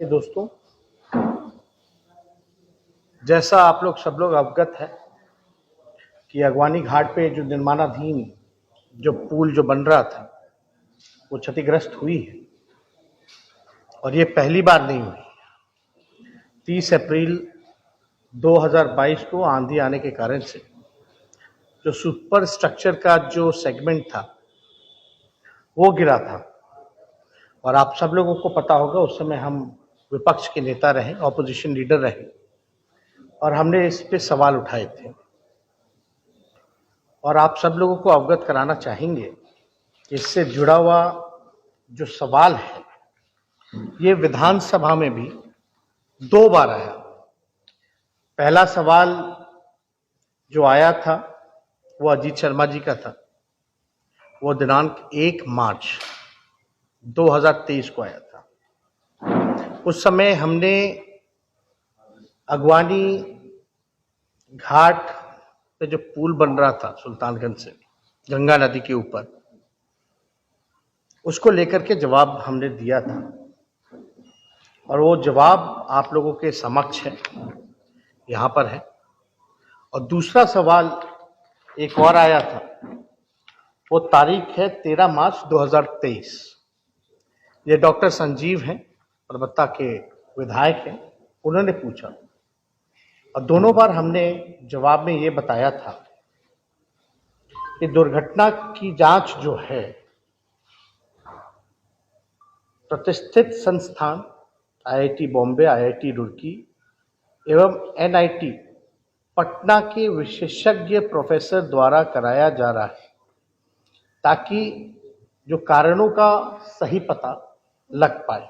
दोस्तों, जैसा आप लोग सब लोग अवगत है कि अगवानी घाट पे जो निर्माणाधीन जो पुल जो बन रहा था वो क्षतिग्रस्त हुई है और ये पहली बार नहीं हुई। 30 अप्रैल 2022 को आंधी आने के कारण से जो सुपर स्ट्रक्चर का जो सेगमेंट था वो गिरा था और आप सब लोगों को पता होगा उस समय हम विपक्ष के नेता रहे, ऑपोजिशन लीडर रहे और हमने इस पे सवाल उठाए थे और आप सब लोगों को अवगत कराना चाहेंगे कि इससे जुड़ा हुआ जो सवाल है ये विधानसभा में भी 2 बार आया। पहला सवाल जो आया था वो अजीत शर्मा जी का था, वो दिनांक 1 मार्च 2023 को आया था। उस समय हमने अगवानी घाट पे जो पुल बन रहा था सुल्तानगंज से गंगा नदी के ऊपर, उसको लेकर के जवाब हमने दिया था और वो जवाब आप लोगों के समक्ष है, यहाँ पर है। और दूसरा सवाल एक और आया था, वो तारीख है 13 मार्च 2023। ये डॉक्टर संजीव हैं, परबत्ता के विधायक हैं, उन्होंने पूछा और दोनों बार हमने जवाब में ये बताया था कि दुर्घटना की जांच जो है प्रतिष्ठित संस्थान आईआईटी बॉम्बे, आईआईटी रुड़की एवं एनआईटी पटना के विशेषज्ञ प्रोफेसर द्वारा कराया जा रहा है ताकि जो कारणों का सही पता लग पाए।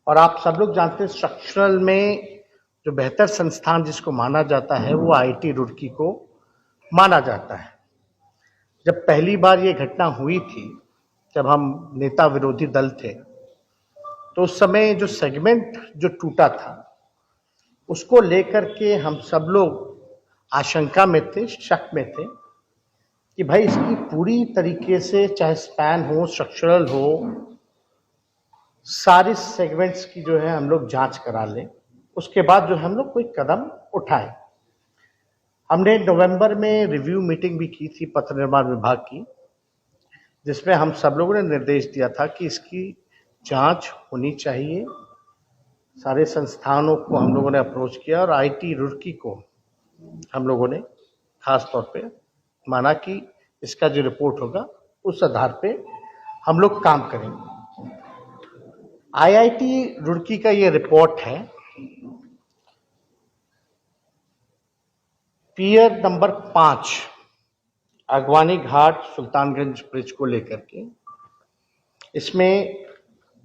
और आप सब लोग जानते हैं स्ट्रक्चरल में जो बेहतर संस्थान जिसको माना जाता है वो आईआईटी रुड़की को माना जाता है। जब पहली बार ये घटना हुई थी, जब हम नेता विरोधी दल थे, तो उस समय जो सेगमेंट जो टूटा था उसको लेकर के हम सब लोग आशंका में थे, शक में थे कि भाई इसकी पूरी तरीके से चाहे स्पैन हो, स्ट्रक्चरल हो, सारे सेगमेंट्स की जो है हम लोग जांच करा लें, उसके बाद जो हम लोग कोई कदम उठाएं। हमने नवंबर में रिव्यू मीटिंग भी की थी पथ निर्माण विभाग की, जिसमें हम सब लोगों ने निर्देश दिया था कि इसकी जांच होनी चाहिए। सारे संस्थानों को हम लोगों ने अप्रोच किया और आईआईटी रुड़की को हम लोगों ने खास तौर पे माना कि इसका जो रिपोर्ट होगा उस आधार पे हम लोग काम करेंगे। आईआईटी रुड़की का ये रिपोर्ट है, पियर नंबर 5 अगवानी घाट सुल्तानगंज ब्रिज को लेकर के। इसमें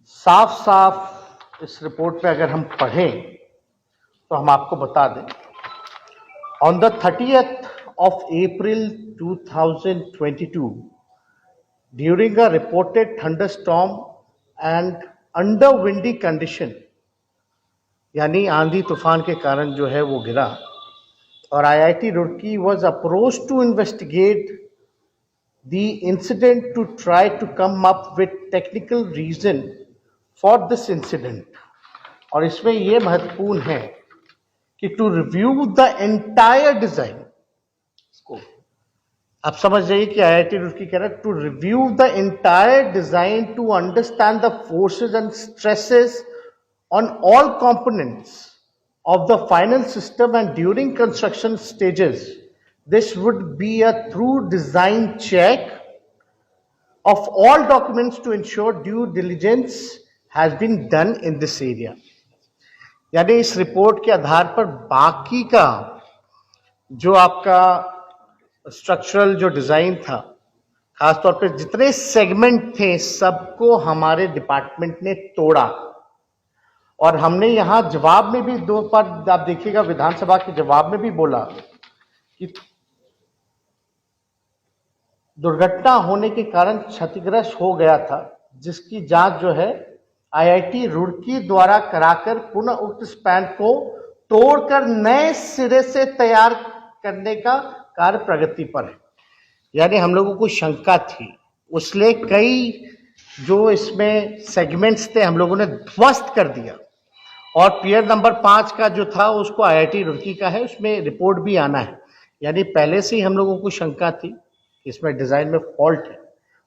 साफ साफ इस रिपोर्ट पे अगर हम पढ़ें तो हम आपको बता दें, on the 30th of April 2022 during a reported thunderstorm and under windy condition, यानी आंधी तूफान के कारण जो है वो गिरा और IIT Roorkee was approached to investigate the incident to try to come up with technical reason for this incident। और इसमें ये महत्वपूर्ण है कि to review the entire design, आप समझ जाइए कि आईआईटी रुड़की कह रहा है to review the entire design to understand the forces and stresses on all components of the final system, and during construction stages this would be a through design check of all documents to ensure due diligence has been done in this area। यानी इस report के आधार पर बाकी का जो आपका structural जो design था, खासतौर पर जितने सेगमेंट थे, सबको हमारे डिपार्टमेंट ने तोड़ा। और हमने यहां जवाब में भी 2 बार आप देखिएगा, विधानसभा के जवाब में भी बोला कि दुर्घटना होने के कारण क्षतिग्रस्त हो गया था, जिसकी जांच जो है आईआईटी रुड़की द्वारा कराकर पुनः उक्त स्पैन को तोड़कर नए सिरे से तैयार करने का कार्य प्रगति पर है। यानी हम लोगों को शंका थी, उसलिए कई जो इसमें सेगमेंट्स थे हम लोगों ने ध्वस्त कर दिया और पियर नंबर 5 का जो था उसको आईआईटी रुड़की का है, उसमें रिपोर्ट भी आना है। यानी पहले से ही हम लोगों को शंका थी इसमें डिज़ाइन में फॉल्ट है,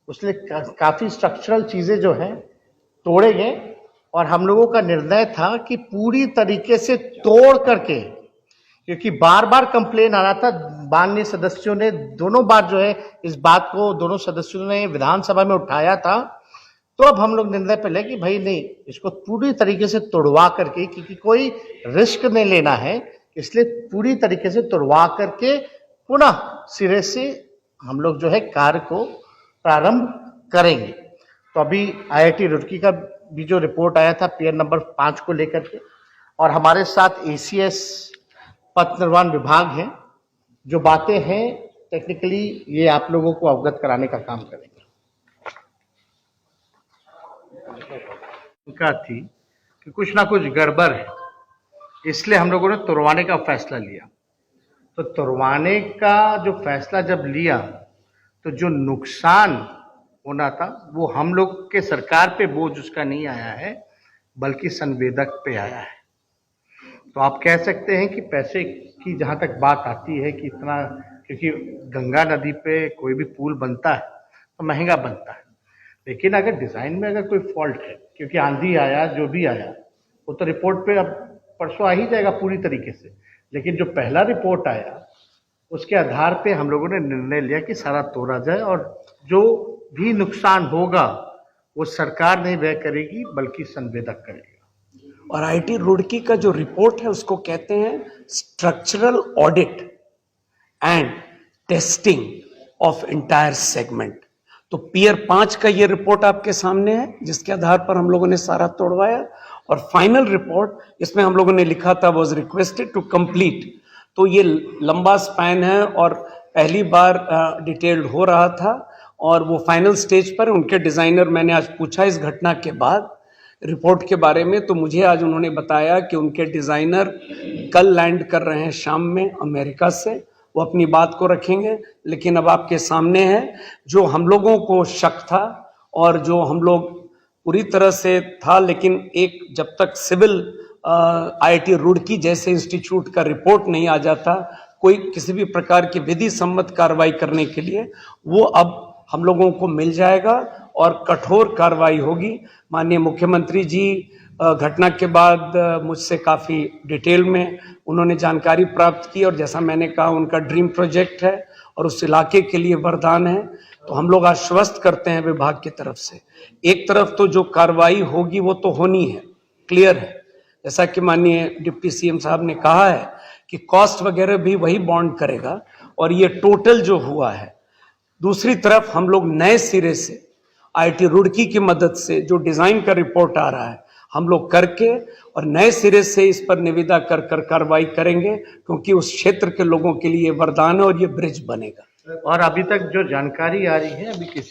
उसलिए काफ़ी स्ट्रक्चरल चीज़ें जो हैं तोड़े गए और हम लोगों का निर्णय था कि पूरी तरीके से तोड़ करके, क्योंकि बार बार कंप्लेन आ रहा था, माननीय सदस्यों ने दोनों बार जो है इस बात को दोनों सदस्यों ने विधानसभा में उठाया था, तो अब हम लोग निर्णय पे ले कि भाई नहीं, इसको पूरी तरीके से तोड़वा करके, क्योंकि कोई रिस्क नहीं लेना है, इसलिए पूरी तरीके से तोड़वा करके पुनः सिरे से हम लोग जो है कार्य को प्रारंभ करेंगे। तो अभी आईआईटी रुड़की का भी जो रिपोर्ट आया था पियर नंबर 5 को लेकर के, और हमारे साथ एसीएस पथ निर्माण विभाग है, जो बातें हैं टेक्निकली ये आप लोगों को अवगत कराने का काम करेंगे। उनका थी कि कुछ ना कुछ गड़बड़ है, इसलिए हम लोगों ने तुड़वाने का फैसला लिया। तो तुड़वाने का जो फैसला जब लिया तो जो नुकसान होना था वो हम लोग के सरकार पे बोझ उसका नहीं आया है, बल्कि संवेदक पे आया है। तो आप कह सकते हैं कि पैसे की जहाँ तक बात आती है कि इतना, क्योंकि गंगा नदी पे कोई भी पुल बनता है तो महंगा बनता है, लेकिन अगर डिज़ाइन में अगर कोई फॉल्ट है, क्योंकि आंधी आया जो भी आया वो तो रिपोर्ट पे अब परसों आ ही जाएगा पूरी तरीके से, लेकिन जो पहला रिपोर्ट आया उसके आधार पे हम लोगों ने निर्णय लिया कि सारा तोड़ा जाए और जो भी नुकसान होगा वो सरकार नहीं व्यय करेगी बल्कि संवेदक करेगा। और आईआईटी रुड़की का जो रिपोर्ट है उसको कहते हैं structural audit and testing of entire segment. तो पियर 5 का ये रिपोर्ट आपके सामने है, जिसके आधार पर हम लोगों ने सारा तोड़वाया, और फाइनल रिपोर्ट इसमें हम लोगों ने लिखा था वाज रिक्वेस्टेड टू कंप्लीट। तो ये लंबा स्पैन है और पहली बार डिटेल्ड हो रहा था और वो फाइनल स्टेज पर उनके डिजाइनर, मैंने आज पूछा इस घटना के बाद रिपोर्ट के बारे में, तो मुझे आज उन्होंने बताया कि उनके डिजाइनर कल लैंड कर रहे हैं शाम में अमेरिका से, वो अपनी बात को रखेंगे। लेकिन अब आपके सामने है जो हम लोगों को शक था और जो हम लोग पूरी तरह से था, लेकिन एक जब तक सिविल आईआईटी रुड़की जैसे इंस्टीट्यूट का रिपोर्ट नहीं आ जाता कोई किसी भी प्रकार की विधि सम्मत कार्रवाई करने के लिए, वो अब हम लोगों को मिल जाएगा और कठोर कार्रवाई होगी। माननीय मुख्यमंत्री जी घटना के बाद मुझसे काफ़ी डिटेल में उन्होंने जानकारी प्राप्त की, और जैसा मैंने कहा उनका ड्रीम प्रोजेक्ट है और उस इलाके के लिए वरदान है। तो हम लोग आश्वस्त करते हैं विभाग की तरफ से, एक तरफ तो जो कार्रवाई होगी वो तो होनी है, क्लियर है, जैसा कि माननीय डिप्टी सीएम साहब ने कहा है कि कॉस्ट वगैरह भी वही बॉन्ड करेगा और ये टोटल जो हुआ है। दूसरी तरफ हम लोग नए सिरे से आईआईटी रुड़की की मदद से जो डिजाइन का रिपोर्ट आ रहा है हम लोग करके और नए सिरे से इस पर निविदा कर कार्रवाई करेंगे, क्योंकि उस क्षेत्र के लोगों के लिए वरदान है और ये ब्रिज बनेगा। और अभी तक जो जानकारी आ रही है, अभी किसी